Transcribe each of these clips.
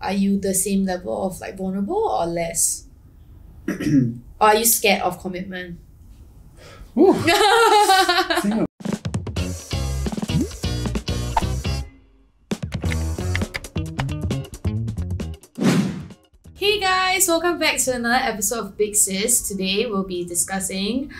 are you the same level of like vulnerable or less? Or are you scared of commitment? Ooh. Hey guys, welcome back to another episode of Big Sis. Today we'll be discussing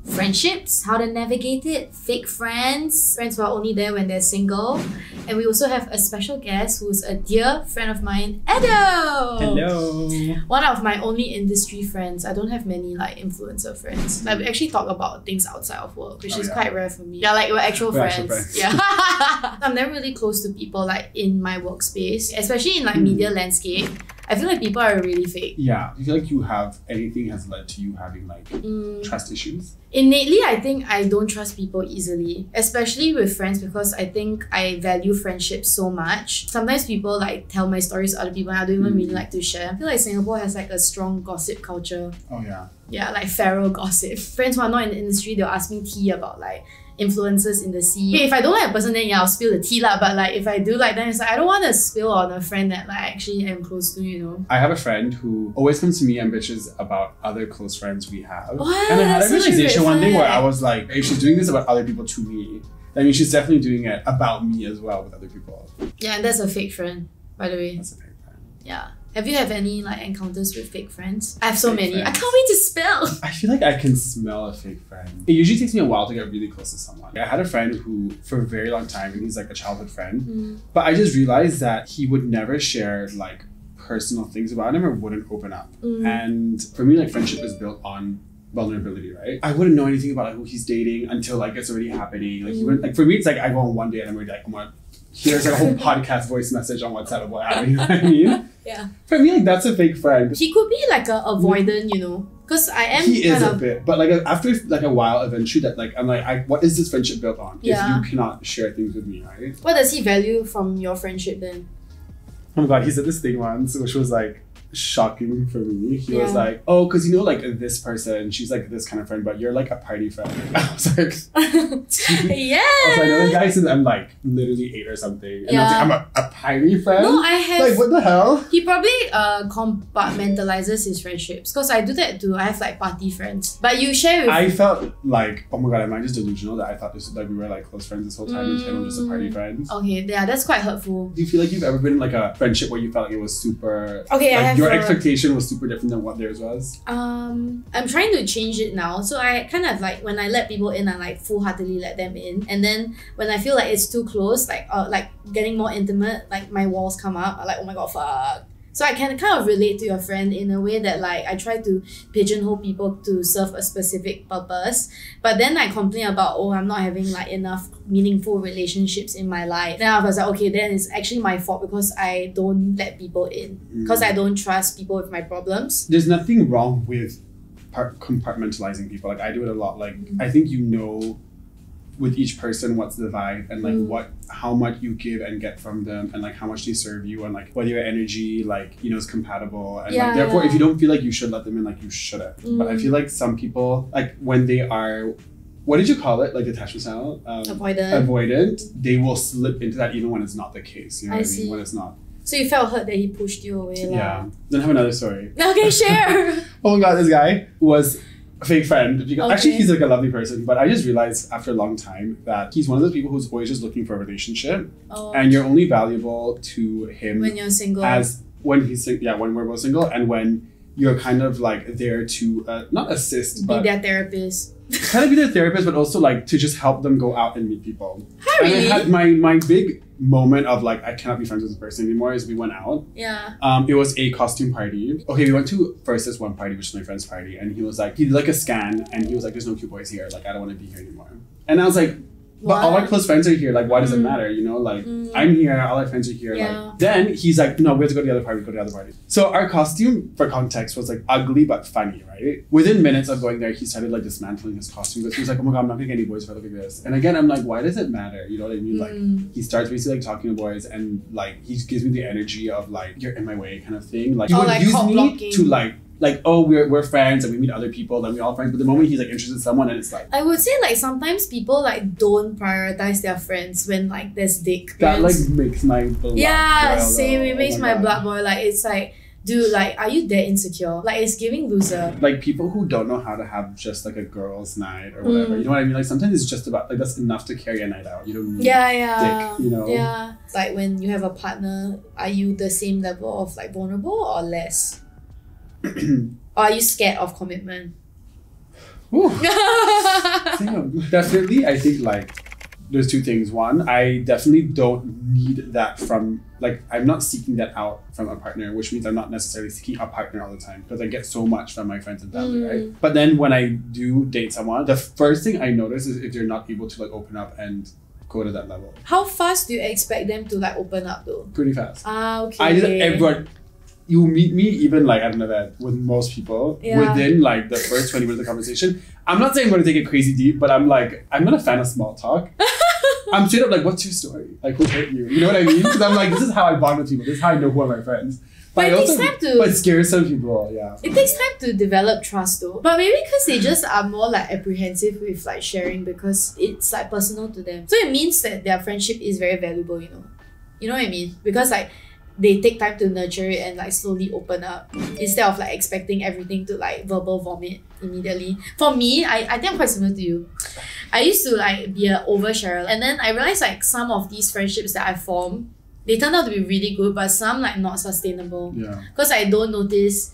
friendships, how to navigate it, fake friends who are only there when they're single, and we also have a special guest who's a dear friend of mine, Edo! Hello! One of my only industry friends. I don't have many like influencer friends. Like we actually talk about things outside of work, which is quite rare for me. Yeah, like we're actual friends. Yeah. I'm never really close to people like in my workspace, especially in like media landscape. I feel like people are really fake. Yeah, I feel like anything has led to you having like trust issues? Innately, I think I don't trust people easily, especially with friends, because I think I value friendship so much. Sometimes people like tell my stories to other people and I don't even really like to share. I feel like Singapore has like a strong gossip culture. Oh yeah. Yeah, like feral gossip. Friends who are not in the industry, they'll ask me tea about like influencers in the scene. If I don't like a person, then yeah, I'll spill the tea lah. But like if I do like them, it's like I don't want to spill on a friend that like actually am close to, you know. I have a friend who always comes to me and bitches about other close friends we have. What? And I had a That's such a realization red one day where flag. I was like, if she's doing this about other people to me, I mean she's definitely doing it about me as well with other people. Yeah, and that's a fake friend, by the way. That's a fake friend. Yeah. Have you had any like encounters with fake friends? I have so Fake many. I friends. can't wait to spell. I feel like I can smell a fake friend. It usually takes me a while to get really close to someone. I had a friend who, for a very long time, and he's like a childhood friend, but I just realized that he would never share like personal things about him or wouldn't open up. And for me, like friendship is built on vulnerability, right? I wouldn't know anything about like who he's dating until like it's already happening. Like he wouldn't, like for me, it's like I go on one day and I'm already like, oh my, here's like a whole podcast voice message on WhatsApp of what happened. You know what I mean? Yeah. For me, like that's a fake friend. He could be like a avoidant, you know, because I am He is kind a of bit, but like after like a while, eventually that like I'm like, what is this friendship built on? Yeah. If you cannot share things with me, right? What does he value from your friendship then? Oh my god, he said this thing once, which was like shocking for me. He was Yeah. like, oh, because you know, like this person, she's like this kind of friend, but you're like a party friend. I was like, Yeah. I was like, I know the guy since I'm like literally 8 or something, and I was Yeah. like, I'm a party friend. No, I have. Like what the hell? He probably compartmentalizes his friendships, because I do that too. I have like party friends, but you share with. I felt like, oh my god, am I just delusional that I thought this like we were like close friends this whole time and him was just a party friend? Okay, yeah, that's quite hurtful. Do you feel like you've ever been in like a friendship where you felt like it was super Okay, I like have your a- expectation was super different than what theirs was? I'm trying to change it now. So I kind of like when I let people in, I like full-heartedly let them in. And then when I feel like it's too close, like getting more intimate, like my walls come up. I'm like, oh my god, fuck. So I can kind of relate to your friend in a way that like I try to pigeonhole people to serve a specific purpose. But then I complain about, oh, I'm not having like enough meaningful relationships in my life. Then I was like, okay, then it's actually my fault because I don't let people in. Because I don't trust people with my problems. There's nothing wrong with compartmentalizing people. Like I do it a lot. Like I think you know with each person what's the vibe and like how much you give and get from them and like how much they serve you and like whether your energy like you know is compatible and like therefore if you don't feel like you should let them in, like you shouldn't. But I feel like some people like when they are, what did you call it, like attachment style, avoidant, they will slip into that even when it's not the case, you know I what I see. mean, when it's not. So you felt hurt that he pushed you away lah. Yeah. Then I have another story. Okay, share. Oh my god, this guy was a fake friend. Because actually, Okay. he's like a lovely person, but I just realized after a long time that he's one of those people who's always just looking for a relationship, Oh, and you're only valuable to him when you're single. as when he's when we're both single, and when you're kind of like there to not assist, be but their therapist. kind of be their therapist, but also like to just help them go out and meet people. Hi, And really? I had my big moment of like I cannot be friends with this person anymore is we went out. Yeah. It was a costume party. Okay, we went to first this one party, which is my friend's party, and he was like, he did like a scan, and he was like, "There's no cute boys here. Like, I don't want to be here anymore." And I was like, "But all my What? close friends are here. Like, why does it matter? You know, like I'm here, all our friends are here." Yeah. Like, then he's like, "No, we have to go to the other party. Go to the other party." So our costume, for context, was like ugly but funny, right? Within minutes of going there, he started like dismantling his costume because he was like, "Oh my god, I'm not gonna get any boys if I look like this." And again, I'm like, "Why does it matter?" You know what I mean? Like, he starts basically like talking to boys, and like he gives me the energy of like you're in my way kind of thing. Like, he Or, would like, use cock me blocking. to like like, oh, we're friends and we meet other people, then we're all friends. But the moment he's like interested in someone, and it's like I would say like sometimes people like don't prioritize their friends when like there's dick. that like friends. makes my blood Yeah, boil, same. though. It makes Oh my God. blood boil. Like it's like, dude, like are you that insecure? Like it's giving loser. Like people who don't know how to have just like a girls' night or whatever. You know what I mean? Like sometimes it's just about like that's enough to carry a night out. You don't need Yeah. dick, you know? Yeah. Like when you have a partner, are you the same level of like vulnerable or less? Or are you scared of commitment? Ooh. Damn. Definitely, I think like there's two things. One, I definitely don't need that from like I'm not seeking that out from a partner, which means I'm not necessarily seeking a partner all the time because I get so much from my friends and family, right? But then when I do date someone, the first thing I notice is if they're not able to like open up and go to that level. How fast do you expect them to like open up though? Pretty fast. Ah, okay. I did everyone. You meet me even like at an event with most people Yeah. within like the first 20 minutes of conversation. I'm not saying I'm going to take it crazy deep, but I'm like, I'm not a fan of small talk. I'm straight up like, what's your story? Like, who hurt you? You know what I mean? Because I'm like, this is how I bond with people. This is how I know who are my friends. But I it takes time to- But it scares some people, yeah. It takes time to develop trust though. But maybe because they just are more like apprehensive with like sharing because it's like personal to them. So it means that their friendship is very valuable, you know. You know what I mean? Because like they take time to nurture it and like slowly open up instead of like expecting everything to like verbal vomit immediately. For me, I think I'm quite similar to you. I used to like be an oversharer and then I realized like some of these friendships that I formed, they turned out to be really good, but some like not sustainable. Yeah. Because I don't notice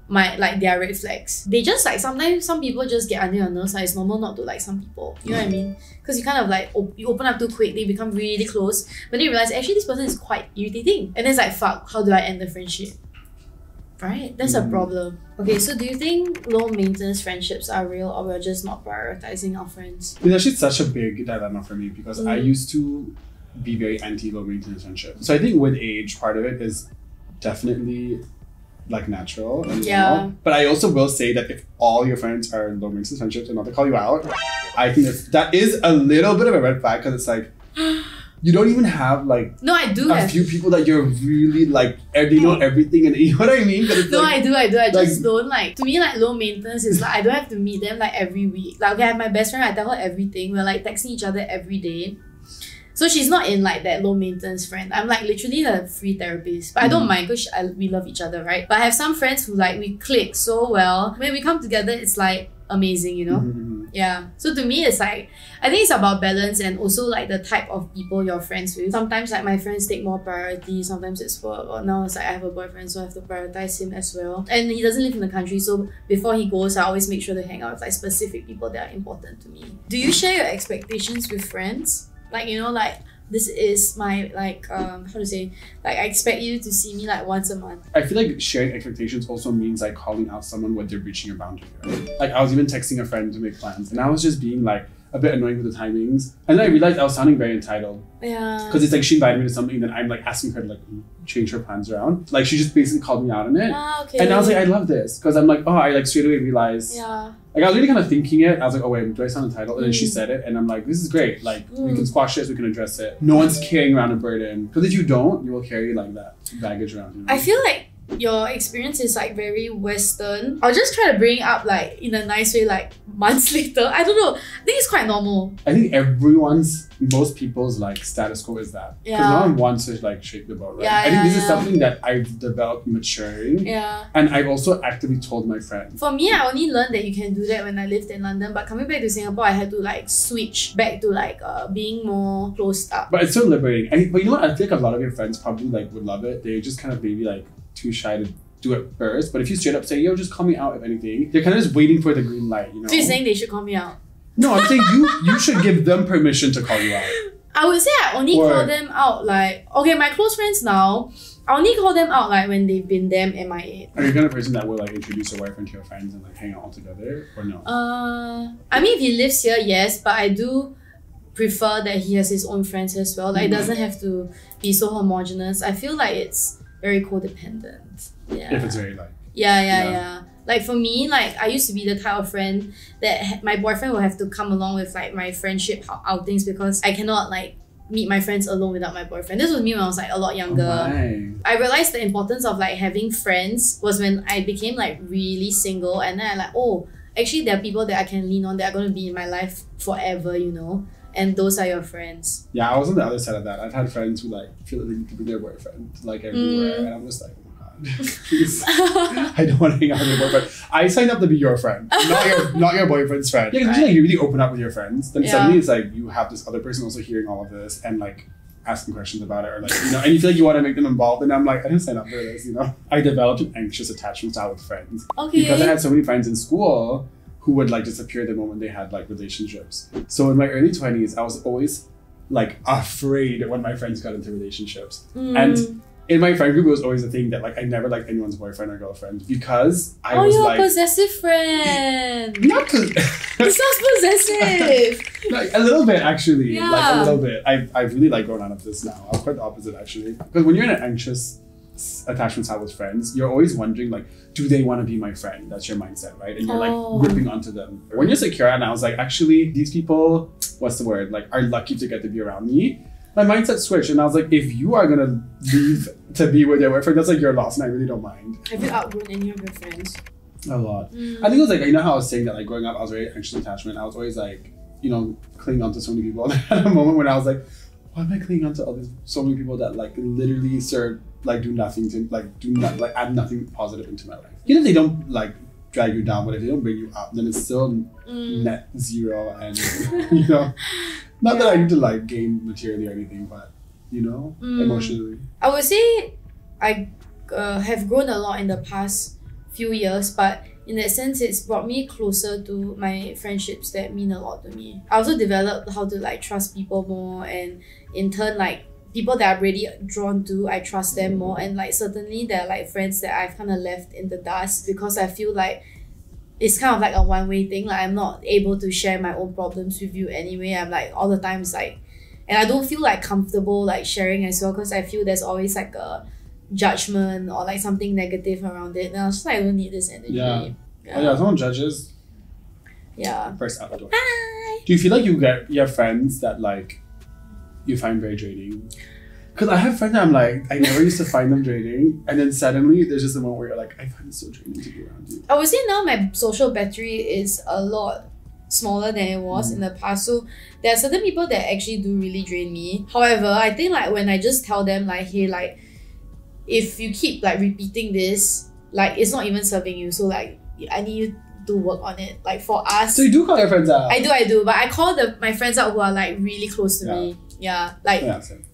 my like their red flags. They just like sometimes some people just get under your nerves. Like it's normal not to like some people. You know what I mean? Because you kind of like you open up too quick, they become really close, but then you realize actually this person is quite irritating, and then it's like fuck, how do I end the friendship? Right? That's a problem. Okay, so do you think low maintenance friendships are real or we're just not prioritizing our friends? It's actually such a big dilemma for me because I Mm. used to be very anti low maintenance friendship. So I think with age, part of it is definitely like natural and Yeah. normal. But I also will say that if all your friends are low maintenance friendships and not to call you out, I think that is a little bit of a red flag because it's like you don't even have like No, I do a have. few people that you're really like they know everything and you know what I mean? 'Cause it's No, like, I do. I like- just don't like. To me, like low maintenance is like I don't have to meet them like every week. Like okay, I have my best friend. I tell her everything. We're like texting each other every day. So she's not in like that low maintenance friend. I'm like literally a free therapist, but I don't mind because we love each other, right? But I have some friends who like we click so well. When we come together, it's like amazing, you know. Mhm. Yeah. So to me, it's like I think it's about balance and also like the type of people you're friends with. Sometimes like my friends take more priority. Sometimes it's work. Or now it's like I have a boyfriend, so I have to prioritize him as well. And he doesn't live in the country, so before he goes, I always make sure to hang out with like specific people that are important to me. Do you share your expectations with friends? Like you know, like this is my like how to say, like I expect you to see me like once a month. I feel like sharing expectations also means like calling out someone when they're breaching a boundary, right? Like I was even texting a friend to make plans and I was just being like a bit annoying with the timings. And then I realized I was sounding very entitled. Yeah. Because it's like she invited me to something, then I'm like asking her to like change her plans around. Like she just basically called me out on it. Ah, okay. And I was like, I love this. Because I'm like, oh, I like straight away realized. yeah. Like I was really kind of thinking it. I was like, oh wait, do I sound entitled? And then she said it and I'm like, this is great. Like we can squash this, we can address it. No one's carrying around a burden. Because if you don't, you will carry like that baggage around. You know? I feel like your experience is like very Western. I'll just try to bring it up like in a nice way, like months later. I don't know. I think it's quite normal. I think most people's like status quo is that. Because Yeah. no one wants to like shake the boat, right? Yeah, I think this is yeah. something that I've developed maturing. Yeah. And I've also actively told my friends. For me, I only learned that you can do that when I lived in London. But coming back to Singapore, I had to like switch back to like being more closed up. But it's so liberating. But you know what? I think a lot of your friends probably like would love it. They're just kind of maybe like too shy to do it first. But if you straight up say, yo, just call me out if anything, they're kind of just waiting for the green light, you know? So you're saying they should call me out? No, I'm saying you should give them permission to call you out. I would say I only Or- call them out like, okay, my close friends now, I only call them out like when they've been damn MIA. Are you the kind of person that will like introduce your boyfriend to your friends and like hang out all together or no? I mean, if he lives here, yes, but I do prefer that he has his own friends as well. Like, it doesn't have to be so homogenous. I feel like it's very codependent. Yeah. If it's very like Yeah. Like for me, like I used to be the type of friend that my boyfriend will have to come along with like my friendship outings because I cannot like meet my friends alone without my boyfriend. This was me when I was like a lot younger. I realized the importance of like having friends was when I became like really single, and then I like, oh, actually there are people that I can lean on that are going to be in my life forever, you know, and those are your friends. Yeah, I was on the other side of that. I've had friends who like feel like they need to be their boyfriend like everywhere, and I'm just like, please. I don't want to hang out with your boyfriend. I signed up to be your friend, not your boyfriend's friend. Yeah, because like, you really open up with your friends. Then suddenly it's like you have this other person also hearing all of this and like asking questions about it, or like, you know, and you feel like you want to make them involved. And I'm like, I didn't sign up for this, you know. I developed an anxious attachment style with friends because I had so many friends in school who would like disappear the moment they had like relationships. So in my early 20s, I was always like afraid when my friends got into relationships. And in my friend group, it was always a thing that like I never liked anyone's boyfriend or girlfriend because I was you're like, a possessive friend. Not You sound possessive. like a little bit actually, Yeah. like a little bit. I've really like grown out of this now. I'm quite the opposite actually, because when you're in an anxious attachment style with friends, you're always wondering like, do they want to be my friend? That's your mindset, right? And you're like gripping onto them. When you're secure, and I was like, actually, these people, what's the word? Like, are lucky to get to be around me. My mindset switched, and I was like, if you are gonna leave to be with your boyfriend, that's like your loss, and I really don't mind. Have you outgrown any of your friends? A lot. I think it was like, you know how I was saying that like growing up, I was very anxious attachment. I was always like, you know, clinging on to so many people. And at a moment when I was like, why am I clinging on to so many people that like literally serve, like do nothing to, like do not, like add nothing positive into my life. Even if they don't like drag you down, but if they don't bring you up, then it's still net zero, and you know. Not that I need to like gain materially or anything, but you know, emotionally. I would say I have grown a lot in the past few years, but in that sense, it's brought me closer to my friendships that mean a lot to me. I also developed how to like trust people more, and in turn, like people that I'm really drawn to, I trust them more. And like certainly there are like friends that I've kind of left in the dust because I feel like it's kind of like a one-way thing. Like I'm not able to share my own problems with you anyway. I'm like all the time it's like, and I don't feel like comfortable like sharing as well because I feel there's always like a judgment or like something negative around it. And I was just like, I don't need this energy. Yeah. Oh yeah, someone judges. Yeah. First out the door. Hi. Do you feel like you have friends that like you find very draining? Because I have friends that I'm like, I never used to find them draining, and then suddenly there's just a moment where you're like, I find it so draining to be around you. I would say now my social battery is a lot smaller than it was in the past. So there are certain people that actually do really drain me. However, I think like when I just tell them like, hey, like if you keep like repeating this, like it's not even serving you. So like I need you to work on it. Like for us. So you do call your friends out? I do. But I call my friends out who are like really close to me. Yeah. Like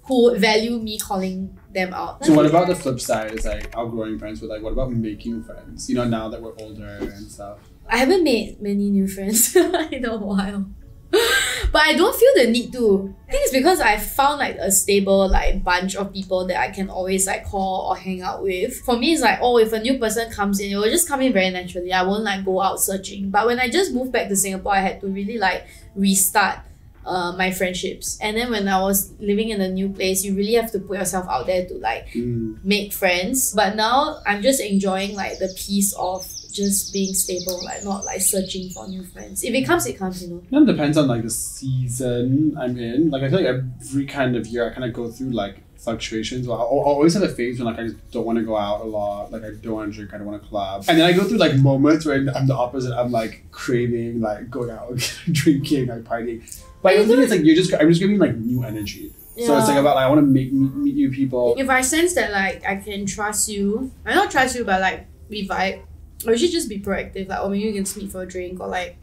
who value me calling them out. So what about the flip side is like outgrowing friends, but like what about making friends? You know, now that we're older and stuff. I haven't made many new friends in a while. But I don't feel the need to. I think it's because I found like a stable like bunch of people that I can always like call or hang out with. For me, it's like, oh, if a new person comes in, it will just come in very naturally. I won't like go out searching. But when I just moved back to Singapore, I had to really like restart my friendships. And then when I was living in a new place, you really have to put yourself out there to like make friends. But now I'm just enjoying like the peace of just being stable, like not like searching for new friends. If it comes, it comes, you know. It depends on like the season I'm in. Like I feel like every kind of year I kind of go through like fluctuations. Well, I'll always have a phase when like I just don't want to go out a lot. Like I don't want to drink, I don't want to club. And then I go through like moments where I'm the opposite. I'm like craving, like going out, drinking, like partying. But the thing is like I'm just giving like new energy. Yeah. So it's like about like I want to meet new people. If I sense that like I can trust you, I don't trust you, but like we vibe, or you should just be proactive. Like, or maybe you can meet for a drink or like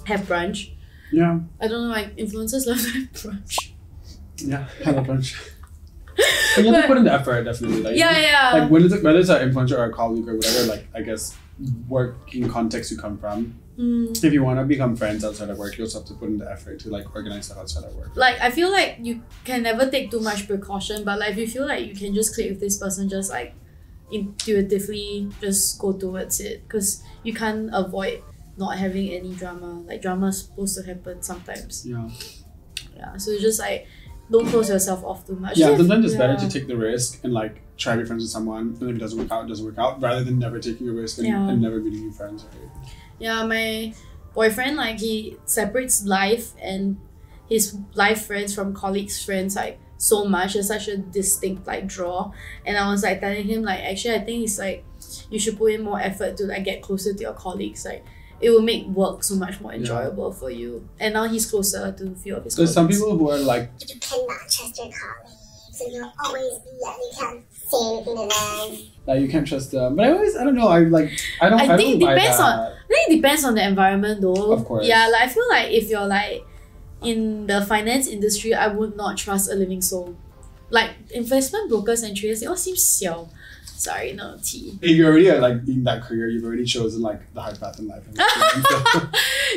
have brunch. Yeah. I don't know, like influencers love to have brunch. Yeah, have a brunch. But you have to put in the effort, definitely. Like, yeah. Like whether it's an influencer or a colleague or whatever, like I guess working context you come from. If you want to become friends outside of work, you also have to put in the effort to like organize stuff outside of work. Like I feel like you can never take too much precaution, but like if you feel like you can just click with this person, just like intuitively just go towards it, because you can't avoid not having any drama. Like drama is supposed to happen sometimes. Yeah. So you just like don't close yourself off too much. Yeah, sometimes it's better to take the risk and like try to be friends with someone, and if it doesn't work out, rather than never taking a risk and never meeting new friends. Right? Yeah, my boyfriend, like he separates life and his life friends from colleagues' friends like so much. There's such a distinct like draw. And I was like telling him like actually I think it's like you should put in more effort to like get closer to your colleagues. Like it will make work so much more enjoyable for you. And now he's closer to a few of his colleagues. There's some people who are like, you cannot trust your colleagues. So you'll always be you can't say anything to them. Like you can't trust them. But I don't know. I think don't it depends buy that. I think it depends on the environment though. Of course. Yeah, like I feel like if you're like in the finance industry, I would not trust a living soul. Like investment brokers and traders, they all seem xiao. Sorry, no tea. If you're already like in that career, you've already chosen like the hard path in life.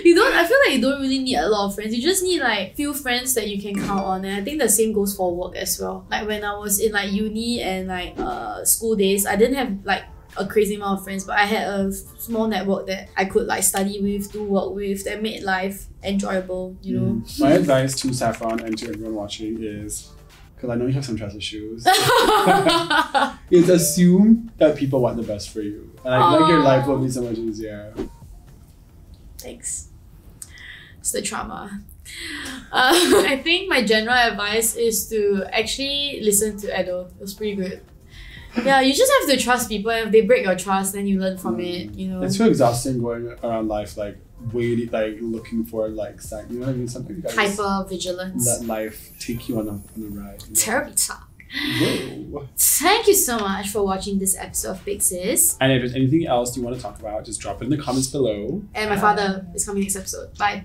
You don't. I feel like you don't really need a lot of friends. You just need like few friends that you can count on, and I think the same goes for work as well. Like when I was in like uni and like school days, I didn't have like a crazy amount of friends, but I had a small network that I could like study with, do work with, that made life enjoyable. You know. My advice to Saffron and to everyone watching is, because I know you have some trust issues, is assume that people want the best for you. And I feel like your life will be so much easier. Thanks. It's the trauma. I think my general advice is to actually listen to Edo. It was pretty good. Yeah, you just have to trust people, and if they break your trust, then you learn from it, you know. It's so exhausting going around life like waiting, like looking for like you know what I mean? Sometimes you gotta hyper vigilance. let life take you on a ride. You know? Therapy talk. Whoa. Thank you so much for watching this episode of Big Sis. And if there's anything else you want to talk about, just drop it in the comments below. And my father is coming next episode. Bye.